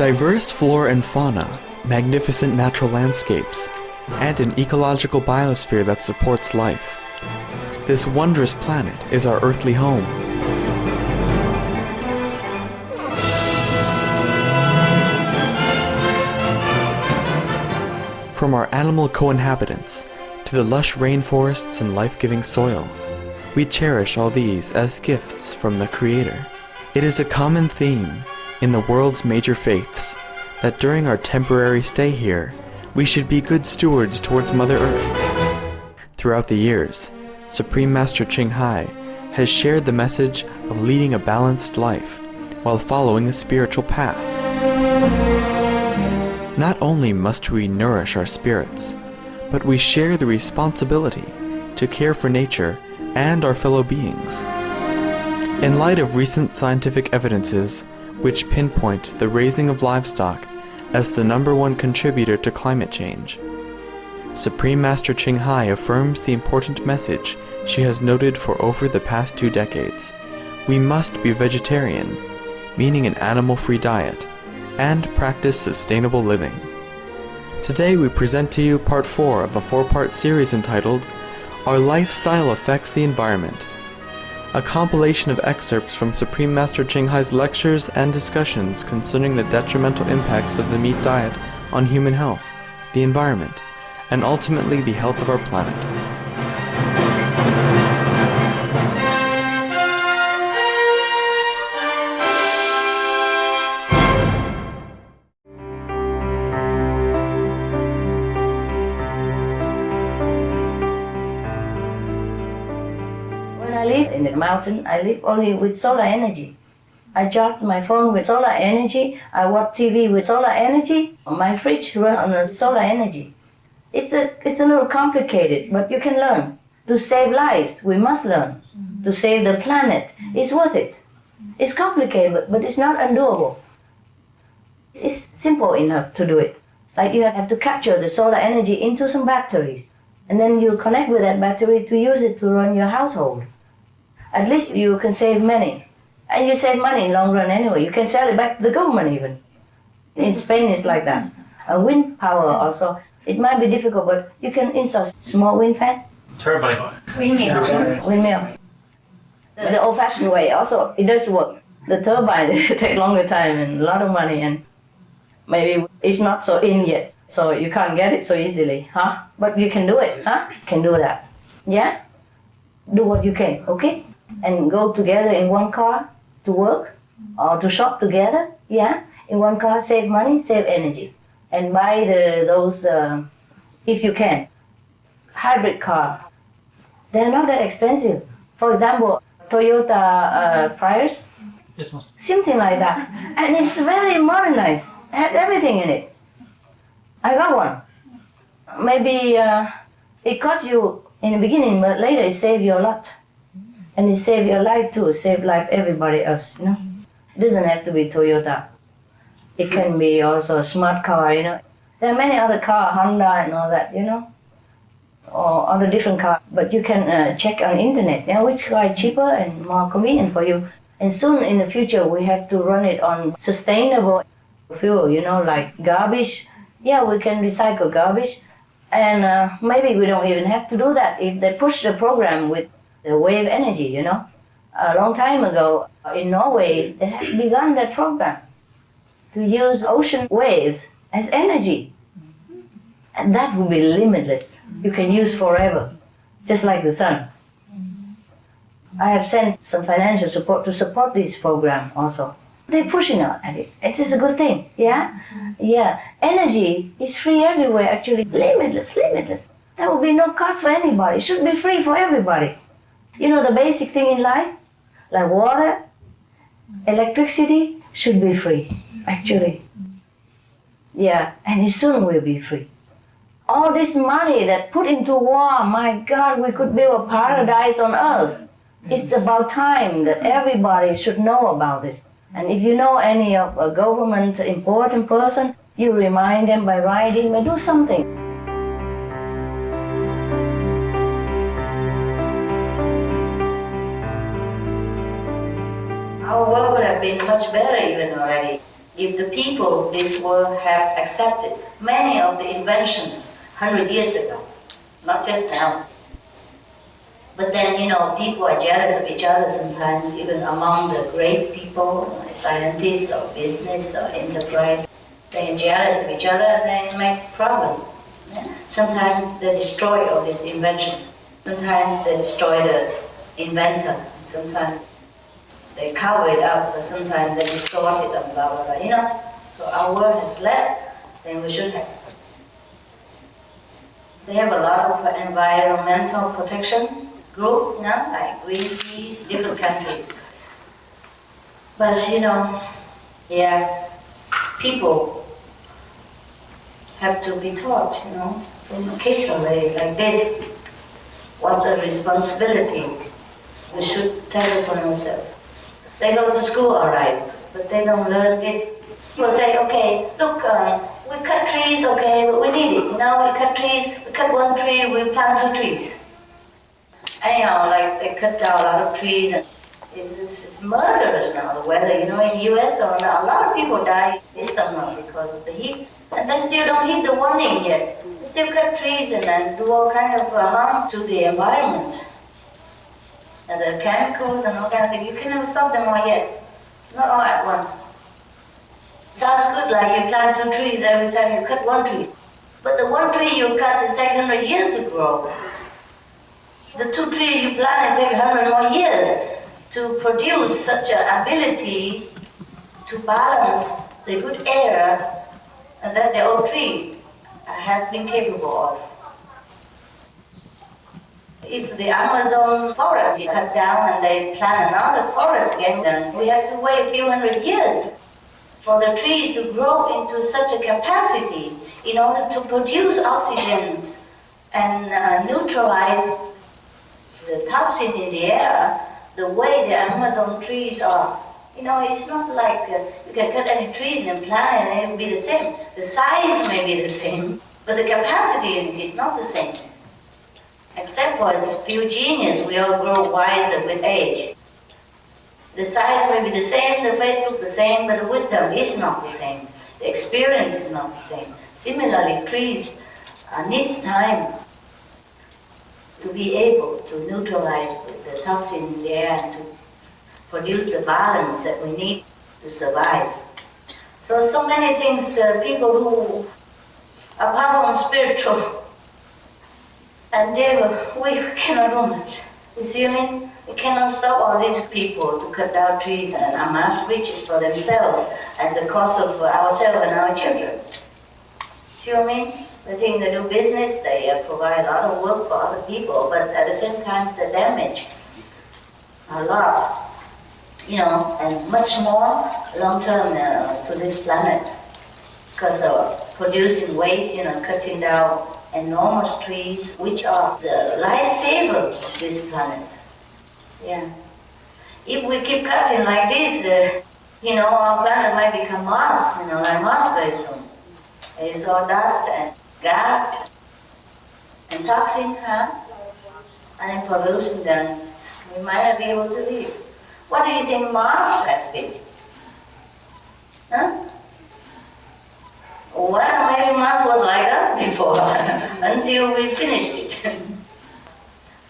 Diverse flora and fauna, magnificent natural landscapes, and an ecological biosphere that supports life. This wondrous planet is our earthly home. From our animal co-inhabitants to the lush rainforests and life-giving soil, we cherish all these as gifts from the Creator. It is a common theme in the world's major faiths that during our temporary stay here, we should be good stewards towards Mother Earth. Throughout the years, Supreme Master Ching Hai has shared the message of leading a balanced life while following a spiritual path. Not only must we nourish our spirits, but we share the responsibility to care for nature and our fellow beings. In light of recent scientific evidences which pinpoint the raising of livestock as the #1 contributor to climate change, Supreme Master Ching Hai affirms the important message she has noted for over the past 2 decades. We must be vegetarian, meaning an animal-free diet, and practice sustainable living. Today we present to you part 4 of a 4-part series entitled Our Lifestyle Affects the Environment, a compilation of excerpts from Supreme Master Ching Hai's lectures and discussions concerning the detrimental impacts of the meat diet on human health, the environment, and ultimately the health of our planet. When I live in the mountain, I live only with solar energy. I charge my phone with solar energy, I watch TV with solar energy, my fridge runs on the solar energy. It's a little complicated, but you can learn. To save lives, we must learn. To save the planet, it's worth it. It's complicated, but it's not undoable. It's simple enough to do it. Like you have to capture the solar energy into some batteries, and then you connect with that battery to use it to run your household. At least you can save money. And you save money in long run anyway. You can sell it back to the government even. In Spain it's like that. Wind power also. It might be difficult, but you can install small wind fan. Turbine. Windmill. Windmill. The old-fashioned way also, it does work. The turbine take longer time and a lot of money, and maybe it's not so in yet, so you can't get it so easily, huh? But you can do it, huh? Can do that. Yeah? Do what you can, okay? And go together in one car to work or to shop together, yeah? In one car, save money, save energy. And buy those, if you can, hybrid car. They're not that expensive. For example, Toyota Prius, Yes, Master. something like that. And it's very modernized, had everything in it. I got one. Maybe it costs you in the beginning, but later it saves you a lot. And it saves your life too, save life everybody else, you know. It doesn't have to be Toyota. It can be also a smart car, you know. There are many other cars, Honda and all that, you know, or other different cars. But you can check on internet, you know, which car is cheaper and more convenient for you. And soon in the future, we have to run it on sustainable fuel, you know, like garbage. Yeah, we can recycle garbage. And maybe we don't even have to do that if they push the program with the wave energy, you know. A long time ago, in Norway, they had begun that program to use ocean waves as energy. And that would be limitless. You can use forever, just like the sun. I have sent some financial support to support this program also. They're pushing out at it. It's just a good thing, yeah? Yeah. Energy is free everywhere, actually. Limitless, limitless. There will be no cost for anybody. It should be free for everybody. You know, the basic thing in life, like water, electricity, should be free, actually. Yeah, and it soon will be free. All this money that put into war, my God, we could build a paradise on earth. It's about time that everybody should know about this. And if you know any of a government important person, you remind them by writing or do something. Our world would have been much better even already if the people of this world have accepted many of the inventions 100 years ago, not just now. But then, people are jealous of each other sometimes, even among the great people, like scientists or business or enterprise. They are jealous of each other and they make problems. Sometimes they destroy all this invention. Sometimes they destroy the inventor. Sometimes they cover it up, but sometimes they distort it and blah, blah, blah. So our world has less than we should have. They have a lot of environmental protection group, like Greenpeace, different countries. But, people have to be taught, occasionally like this, what a responsibility we should take upon ourselves. They go to school, all right, but they don't learn this. People say, okay, look, we cut trees, okay, but we need it. We cut trees, we cut one tree, we plant 2 trees. Anyhow, like they cut down a lot of trees, and it's murderous now, the weather. In the US, a lot of people die this summer because of the heat, and they still don't hit the warning yet. They still cut trees and then do all kind of harm to the environment. And the chemicals and all kind of things, you can never stop them all yet, not all at once. Sounds good, like you plant 2 trees every time you cut 1 tree. But the 1 tree you cut is take 100 years to grow. The 2 trees you plant take 100 more years to produce such an ability to balance the good air that the old tree has been capable of. If the Amazon forest is cut down and they plant another forest again, then we have to wait a few hundred years for the trees to grow into such a capacity in order to produce oxygen and neutralize the toxin in the air the way the Amazon trees are. It's not like you can cut any tree and plant it and it will be the same. The size may be the same, but the capacity in it is not the same. Except for a few geniuses, we all grow wiser with age. The size may be the same, the face looks the same, but the wisdom is not the same. The experience is not the same. Similarly, trees needs time to be able to neutralize the toxin in the air and to produce the balance that we need to survive. So many things people who, apart from spiritual endeavor, we cannot do much. You see what I mean? We cannot stop all these people to cut down trees and amass riches for themselves at the cost of ourselves and our children. See what I mean? The thing they do business, they provide a lot of work for other people, but at the same time they damage a lot, and much more long-term to this planet because of producing waste, cutting down enormous trees, which are the lifesaver of this planet. Yeah. If we keep cutting like this, our planet might become Mars, like Mars very soon. It's all dust and gas and toxins, and then pollution, then we might not be able to live. What do you think Mars has been? Huh? Well, maybe Mars was like us before, until we finished it.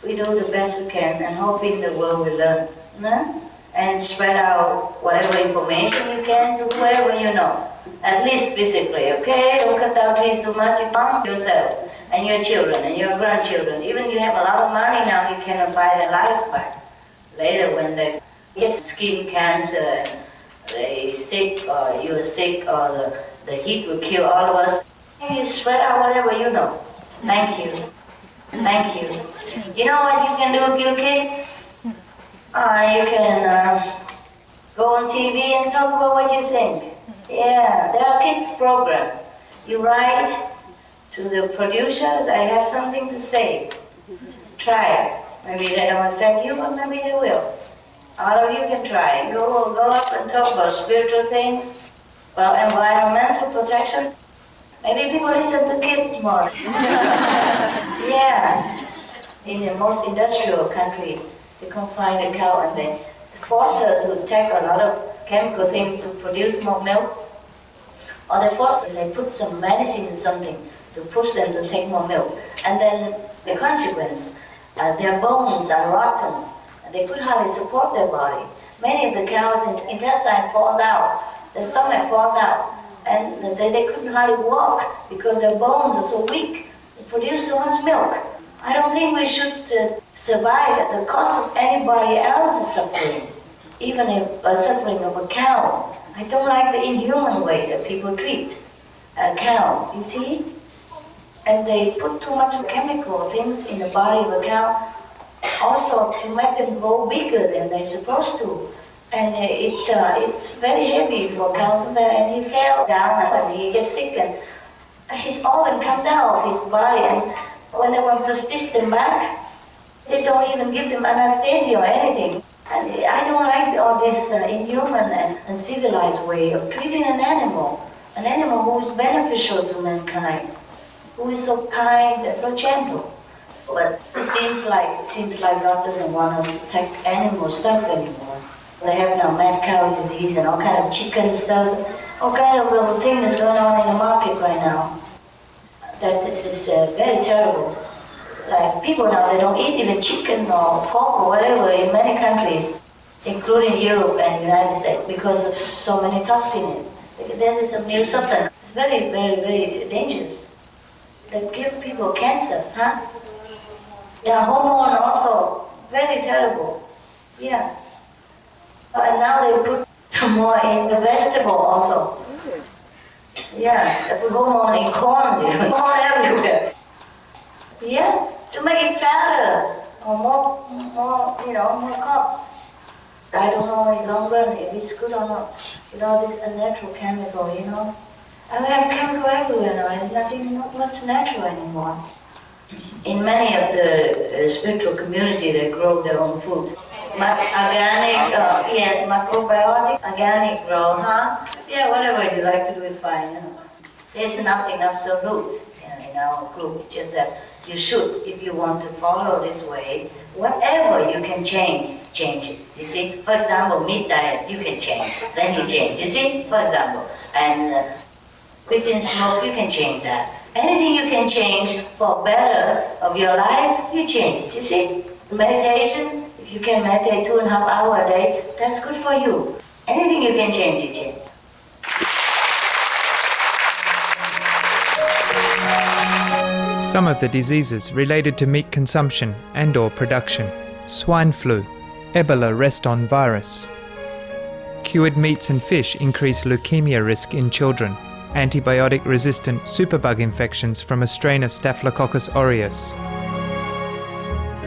We do the best we can and hoping the world will learn. And spread out whatever information you can to whoever you know. At least physically, okay? Don't cut down trees too much, you harm yourself and your children and your grandchildren. Even if you have a lot of money now, you cannot buy their lives back. Later when they get skin cancer and they sick or you're sick or the heat will kill all of us, you spread out whatever you know. Thank you. Thank you. You know what you can do with your kids? You can go on TV and talk about what you think. Yeah, there are kids program. You write to the producers, I have something to say. Try it. Maybe they don't accept you, but maybe they will. All of you can try. Go up and talk about spiritual things, about environmental protection. Maybe people listen to kids more. Yeah. In the most industrial country, they confine the cow and they force her to take a lot of chemical things to produce more milk. or they put some medicine in something to push them to take more milk. And then the consequence, their bones are rotten. They could hardly support their body. Many of the cows' intestine falls out, the stomach falls out, and they couldn't hardly walk because their bones are so weak. They produce too much milk. I don't think we should survive at the cost of anybody else's suffering, even if a suffering of a cow. I don't like the inhuman way that people treat a cow, you see? And they put too much chemical things in the body of a cow, also to make them grow bigger than they're supposed to. And it's very heavy for cows, and he fell down and he gets sick, and his organ comes out of his body, and when they want to stitch them back, they don't even give them anesthesia or anything. And I don't like all this inhuman and civilized way of treating an animal who is beneficial to mankind, who is so kind and so gentle. But it seems like God doesn't want us to take animal stuff anymore. They have now mad cow disease and all kind of chicken stuff, all kind of little things going on in the market right now. That this is very terrible. Like people now, they don't eat even chicken or pork or whatever in many countries, including Europe and the United States, because of so many toxins in it. There's some new substance. It's very, very, very dangerous. That give people cancer, huh? Yeah, hormone also, very terrible. Yeah. And now they put some more in the vegetable also. Yeah, they put hormone in corn, hormone everywhere. Yeah, to make it fatter or more carbs. I don't know in long run if it's good or not. This unnatural chemical, And we have chemical everywhere now, and not much natural anymore. In many of the spiritual community, they grow their own food. Organic, yes, macrobiotic, organic grow, huh? Yeah, whatever you like to do is fine, There's nothing absolute in our group, just that you should, if you want to follow this way, whatever you can change it, you see? For example, meat diet, you can change, then you change, you see? For example, and quitting smoke, you can change that. Anything you can change for better of your life, you change, you see? Meditation, if you can meditate 2.5 hours a day, that's good for you. Anything you can change, you change. Some of the diseases related to meat consumption and/or production: swine flu, Ebola reston virus. Cured meats and fish increase leukemia risk in children. Antibiotic-resistant superbug infections from a strain of Staphylococcus aureus.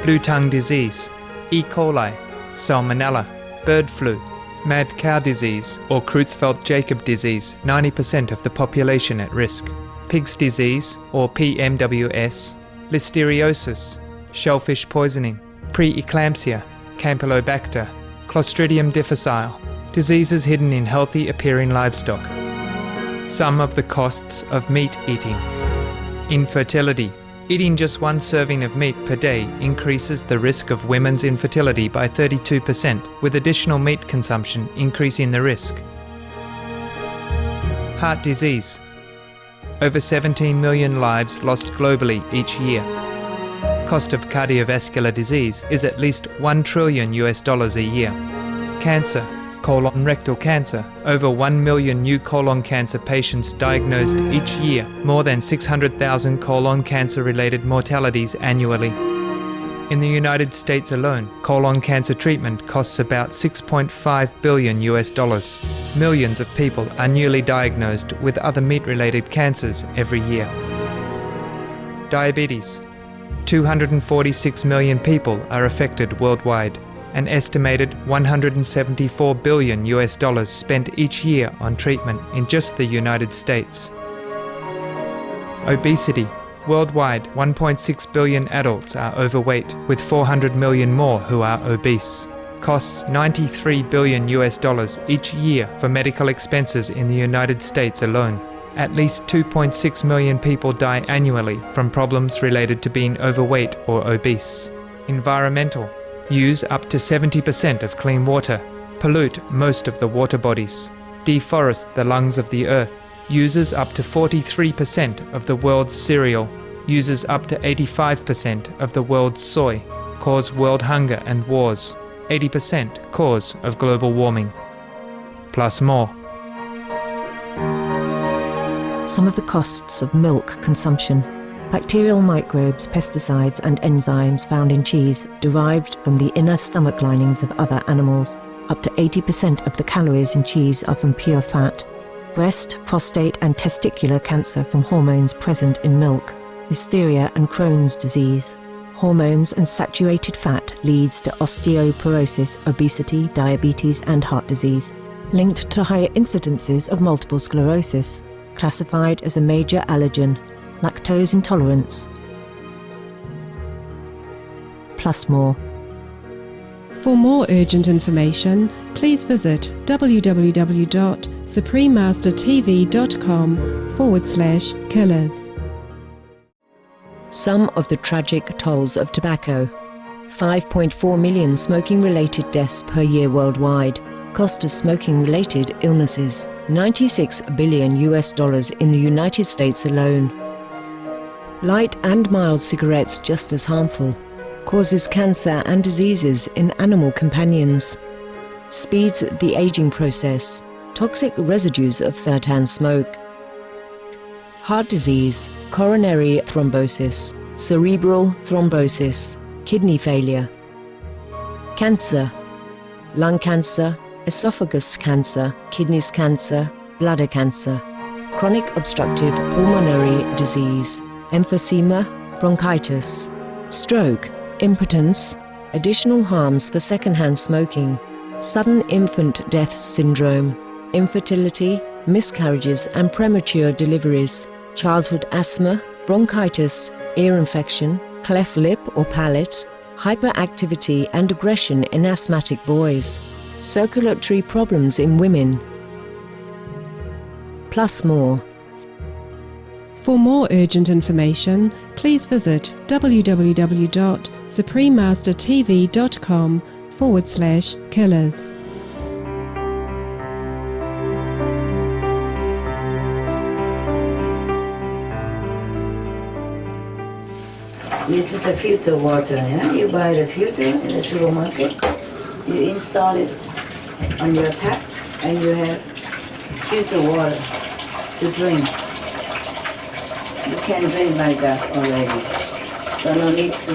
Blue tongue disease, E. coli, salmonella, bird flu, mad cow disease or Creutzfeldt-Jakob disease, 90% of the population at risk. Pig's disease or PMWS, listeriosis, shellfish poisoning, preeclampsia, Campylobacter, Clostridium difficile, diseases hidden in healthy appearing livestock. Some of the costs of meat eating. Infertility. Eating just one serving of meat per day increases the risk of women's infertility by 32%, with additional meat consumption increasing the risk. Heart disease. Over 17 million lives lost globally each year. Cost of cardiovascular disease is at least $1 trillion a year. Cancer. Colon rectal cancer. Over 1 million new colon cancer patients diagnosed each year, more than 600,000 colon cancer-related mortalities annually. In the United States alone, colon cancer treatment costs about $6.5 billion. Millions of people are newly diagnosed with other meat-related cancers every year. Diabetes. 246 million people are affected worldwide. An estimated $174 billion spent each year on treatment in just the United States. Obesity. Worldwide, 1.6 billion adults are overweight, with 400 million more who are obese. Costs $93 billion each year for medical expenses in the United States alone. At least 2.6 million people die annually from problems related to being overweight or obese. Environmental. Use up to 70% of clean water. Pollute most of the water bodies. Deforest the lungs of the earth. uses up to 43% of the world's cereal, uses up to 85% of the world's soy, cause world hunger and wars, 80% cause of global warming. Plus more. Some of the costs of milk consumption. Bacterial microbes, pesticides and enzymes found in cheese derived from the inner stomach linings of other animals. Up to 80% of the calories in cheese are from pure fat. Breast, prostate and testicular cancer from hormones present in milk. Listeria and Crohn's disease. Hormones and saturated fat leads to osteoporosis, obesity, diabetes and heart disease. Linked to higher incidences of multiple sclerosis. Classified as a major allergen. Lactose intolerance. Plus more. For more urgent information, please visit www.suprememastertv.com/killers. Some of the tragic tolls of tobacco. 5.4 million smoking-related deaths per year worldwide. Cost of smoking-related illnesses. $96 billion in the United States alone. Light and mild cigarettes just as harmful. Causes cancer and diseases in animal companions. Speeds the aging process. Toxic residues of third-hand smoke. Heart disease, coronary thrombosis, cerebral thrombosis, kidney failure. Cancer, lung cancer, esophagus cancer, kidneys cancer, bladder cancer. Chronic obstructive pulmonary disease, emphysema, bronchitis. Stroke, impotence, additional harms for secondhand smoking, sudden infant death syndrome, infertility, miscarriages and premature deliveries, childhood asthma, bronchitis, ear infection, cleft lip or palate, hyperactivity and aggression in asthmatic boys, circulatory problems in women. Plus more. For more urgent information, please visit www.suprememastertv.com/killers. This is a filter water, yeah? You buy the filter in the supermarket, you install it on your tap, and you have filter water to drink. You can drink like that already. So no need to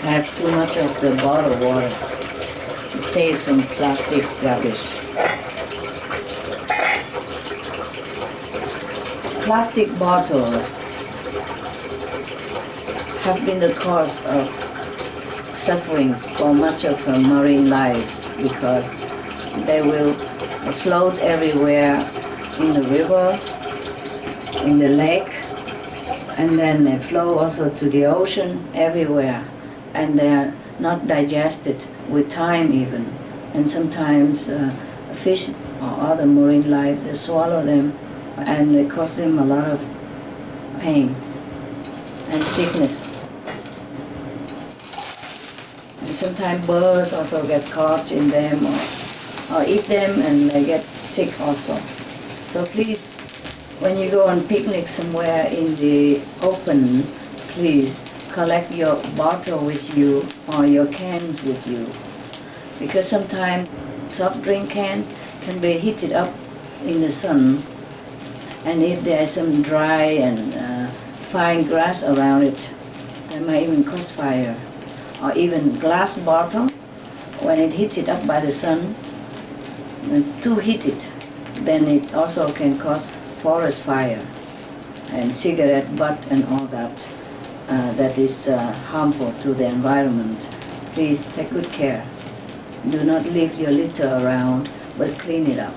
have too much of the bottled water. Save some plastic garbage. Plastic bottles have been the cause of suffering for much of marine lives because they will float everywhere in the river, in the lake, and then they flow also to the ocean everywhere, and they are not digested with time even, and sometimes fish or other marine life, they swallow them and they cause them a lot of pain and sickness. And sometimes birds also get caught in them or eat them and they get sick also. So please, when you go on picnic somewhere in the open, please collect your bottle with you or your cans with you. Because sometimes soft drink can be heated up in the sun, and if there's some dry and fine grass around it, that might even cause fire. Or even glass bottle, when it heated up by the sun, too heated, then it also can cause forest fire and cigarette butt and all that. That is harmful to the environment. Please take good care. Do not leave your litter around, but clean it up.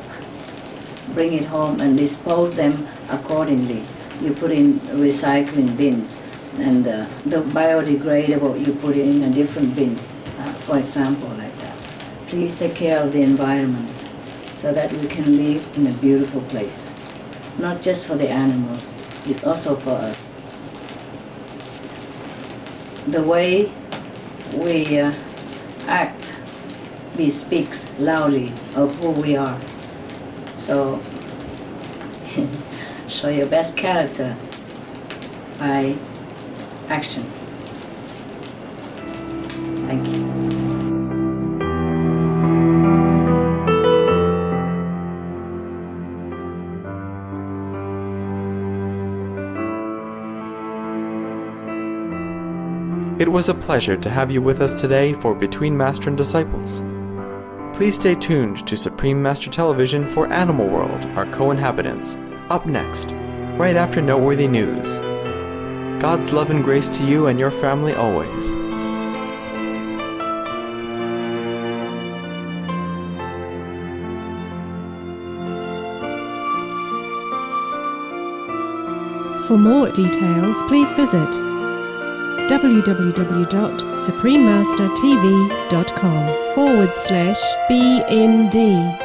Bring it home and dispose them accordingly. You put in recycling bins, and the biodegradable you put in a different bin, for example, like that. Please take care of the environment so that we can live in a beautiful place. Not just for the animals, it's also for us. The way we act, we speak loudly of who we are. So Show your best character by action. Thank you. It was a pleasure to have you with us today for Between Master and Disciples. Please stay tuned to Supreme Master Television for Animal World, our co-inhabitants, up next, right after noteworthy news. God's love and grace to you and your family always. For more details, please visit www.suprememastertv.com/BMD